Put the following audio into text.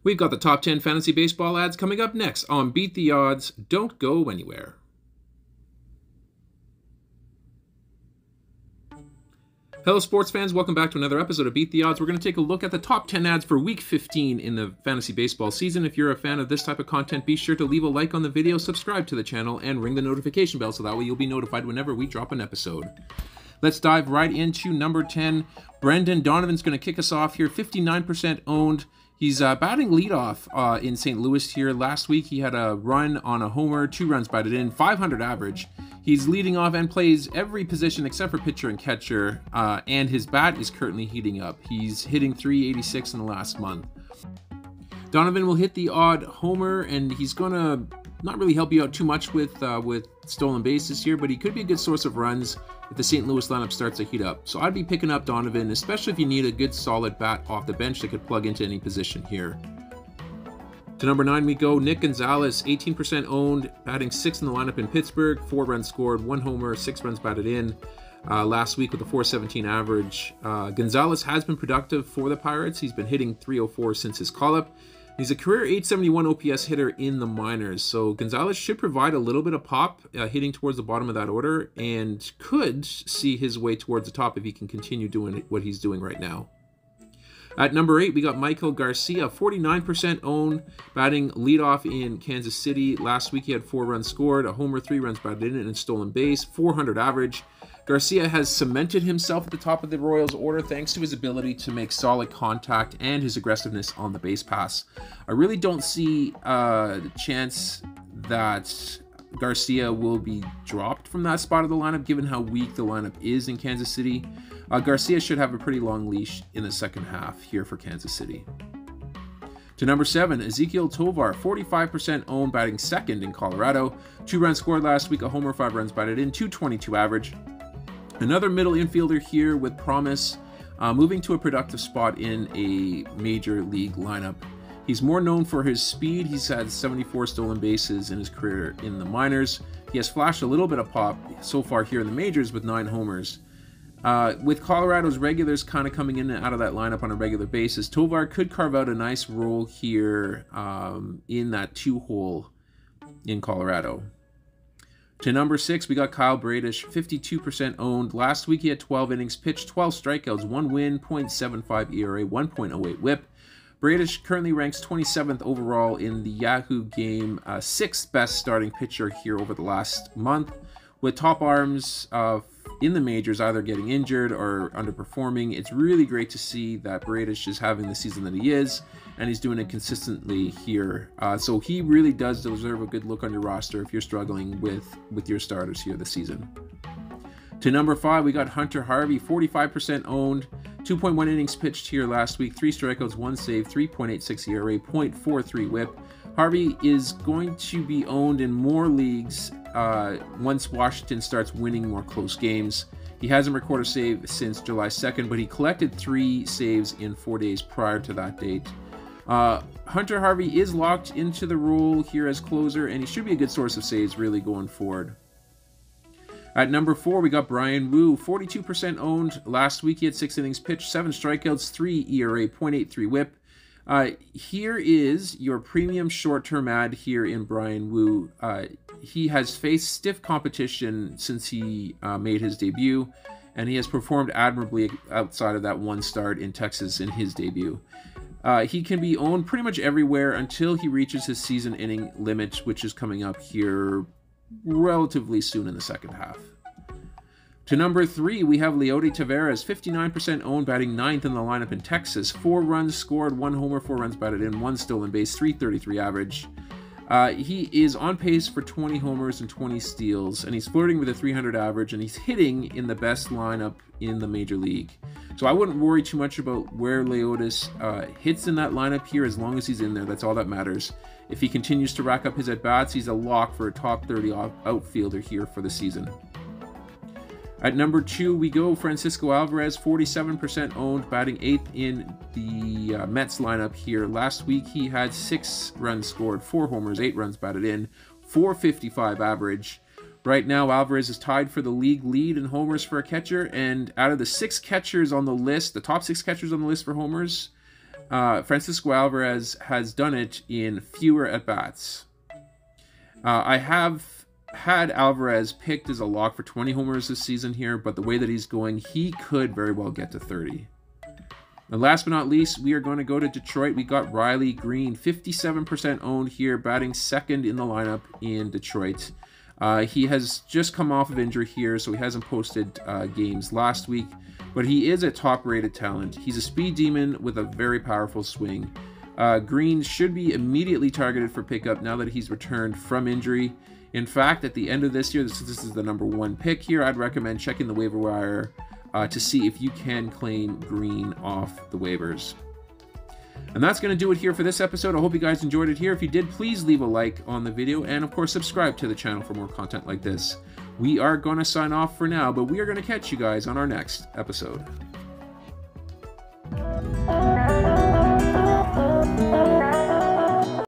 We've got the top 10 fantasy baseball ads coming up next on Beat the Odds. Don't go anywhere. Hello, sports fans. Welcome back to another episode of Beat the Odds. We're going to take a look at the top 10 ads for Week 15 in the fantasy baseball season. If you're a fan of this type of content, be sure to leave a like on the video, subscribe to the channel, and ring the notification bell so that way you'll be notified whenever we drop an episode. Let's dive right into number 10. Brendan Donovan's going to kick us off here. 59% owned. He's batting leadoff in St. Louis here. Last week he had a run on a homer, 2 runs batted in, 500 average. He's leading off and plays every position except for pitcher and catcher, and his bat is currently heating up. He's hitting .386 in the last month. Donovan will hit the odd homer, and he's going to not really help you out too much with stolen bases here, but he could be a good source of runs if the St. Louis lineup starts to heat up. So I'd be picking up Donovan, especially if you need a good solid bat off the bench that could plug into any position here. To number 9 we go. Nick Gonzalez, 18% owned, batting 6th in the lineup in Pittsburgh, 4 runs scored, 1 homer, 6 runs batted in. Last week with a .417 average. Gonzalez has been productive for the Pirates. He's been hitting .304 since his call-up. He's a career .871 OPS hitter in the minors, so Gonzalez should provide a little bit of pop hitting towards the bottom of that order and could see his way towards the top if he can continue doing what he's doing right now. At number 8, we got Michael Garcia, 49% owned, batting leadoff in Kansas City. Last week he had 4 runs scored, a homer, 3 runs batted in, and a stolen base, 400 average. Garcia has cemented himself at the top of the Royals order thanks to his ability to make solid contact and his aggressiveness on the base pass. I really don't see the chance that Garcia will be dropped from that spot of the lineup given how weak the lineup is in Kansas City. Garcia should have a pretty long leash in the second half here for Kansas City. To number 7, Ezequiel Tovar, 45% owned, batting 2nd in Colorado. 2 runs scored last week, a homer, 5 runs batted in, .222 average. Another middle infielder here with promise, moving to a productive spot in a major league lineup. He's more known for his speed. He's had 74 stolen bases in his career in the minors. He has flashed a little bit of pop so far here in the majors with 9 homers. With Colorado's regulars kind of coming in and out of that lineup on a regular basis, Tovar could carve out a nice role here in that 2-hole in Colorado. To number 6, we got Kyle Bradish, 52% owned. Last week he had 12 innings pitched, 12 strikeouts, 1 win, .75 ERA, 1.08 whip. Bradish currently ranks 27th overall in the Yahoo game, 6th best starting pitcher here over the last month. With top arms in the majors either getting injured or underperforming, it's really great to see that Bradish is having the season that he is, and he's doing it consistently here. So he really does deserve a good look on your roster if you're struggling with your starters here this season. To number 5, we got Hunter Harvey, 45% owned, 2.1 innings pitched here last week, 3 strikeouts, 1 save, 3.86 ERA, .43 whip. Harvey is going to be owned in more leagues once Washington starts winning more close games. He hasn't recorded a save since July 2nd, but he collected 3 saves in 4 days prior to that date. Hunter Harvey is locked into the role here as closer, and he should be a good source of saves really going forward. At number 4, we got Bryan Woo, 42% owned. Last week he had 6 innings pitched, 7 strikeouts, 3 ERA, .83 whip. Here is your premium short-term ad here in Bryan Woo. He has faced stiff competition since he made his debut, and he has performed admirably outside of that 1 start in Texas in his debut. He can be owned pretty much everywhere until he reaches his season inning limit, which is coming up here relatively soon in the second half. To number 3, we have Leody Taveras, 59% owned, batting 9th in the lineup in Texas. 4 runs scored, 1 homer, 4 runs batted in, 1 stolen base, .333 average. He is on pace for 20 homers and 20 steals, and he's flirting with a .300 average, and he's hitting in the best lineup in the major league. So I wouldn't worry too much about where Leodis hits in that lineup here. As long as he's in there, that's all that matters. If he continues to rack up his at-bats, he's a lock for a top 30 outfielder here for the season. At number 2, we go Francisco Alvarez, 47% owned, batting 8th in the Mets lineup here. Last week, he had 6 runs scored, 4 homers, 8 runs batted in, .455 average. Right now, Alvarez is tied for the league lead in homers for a catcher, and out of the 6 catchers on the list, the top 6 catchers on the list for homers, Francisco Alvarez has done it in fewer at-bats. I have had Alvarez picked as a lock for 20 homers this season here, but the way that he's going, he could very well get to 30. And last but not least, we are going to go to Detroit. We got Riley Greene, 57% owned here, batting second in the lineup in Detroit. He has just come off of injury here, so he hasn't posted games last week, but he is a top-rated talent. He's a speed demon with a very powerful swing. Greene should be immediately targeted for pickup now that he's returned from injury. In fact, at the end of this year, this is the #1 pick here, I'd recommend checking the waiver wire to see if you can claim Greene off the waivers. And that's going to do it here for this episode. I hope you guys enjoyed it here. If you did, please leave a like on the video, and of course subscribe to the channel for more content like this. We are going to sign off for now, but we are going to catch you guys on our next episode.